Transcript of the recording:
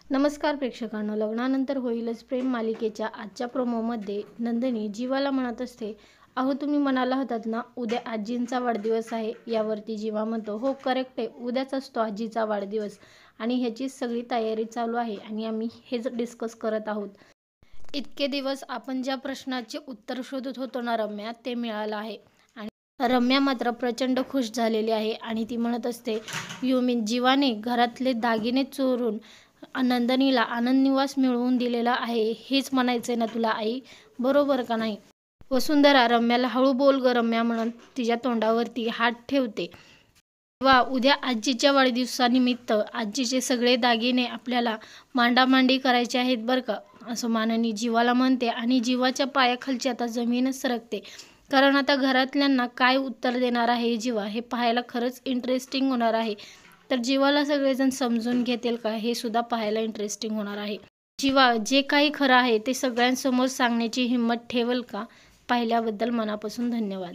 नमस्कार प्रेक्षकांनो, लग्नानंतर होईलच प्रेम मालिकेच्या आजच्या प्रोमोमध्ये नंदिनी जीवाला म्हणत असते, अहो तुम्ही म्हणाला होतात ना उद्या आजींचा वाढदिवस आहे. यावरती जीवा म्हणतो, हो करेक्ट आहे, उद्याच असतो आजीचा वाढदिवस आणि ह्याची सगळी तयारी चालू आहे आणि आम्ही हेच डिस्कस करत आहोत. इतके दिवस आपण ज्या प्रश्नाचे उत्तर शोधत होतो ना रम्या, ते मिळालं आहे. आणि रम्या मात्र प्रचंड खुश झालेली आहे आणि ती म्हणत असते, यू मीन जीवाने घरातले दागिने चोरून नंदिनीला आनंद निवास मिळवून दिलेला आहे, हेच म्हणायचंय ना तुला आई, बरोबर का नाही? वसुंधरा रम्याला हळू बोल ग रम्या म्हणून तिच्या तोंडावरती हात ठेवते. वा, उद्या आजीच्या वाढदिवसानिमित्त आजीचे सगळे दागिने आपल्याला मांडामांडी करायचे आहेत बरं का, असं माननी जीवाला म्हणते आणि जीवाच्या पायाखालची आता जमीनच सरकते. कारण आता घरातल्यांना काय उत्तर देणार आहे जीवा, हे पाहायला खरंच इंटरेस्टिंग होणार आहे. तर जीवाला सगळेजण समजून घेतील का, हे सुद्धा पाहायला इंटरेस्टिंग होणार आहे. जीवा जे काही खरं आहे ते सगळ्यांसमोर सांगण्याची हिंमत ठेवेल का? पाहिल्याबद्दल मनापासून धन्यवाद.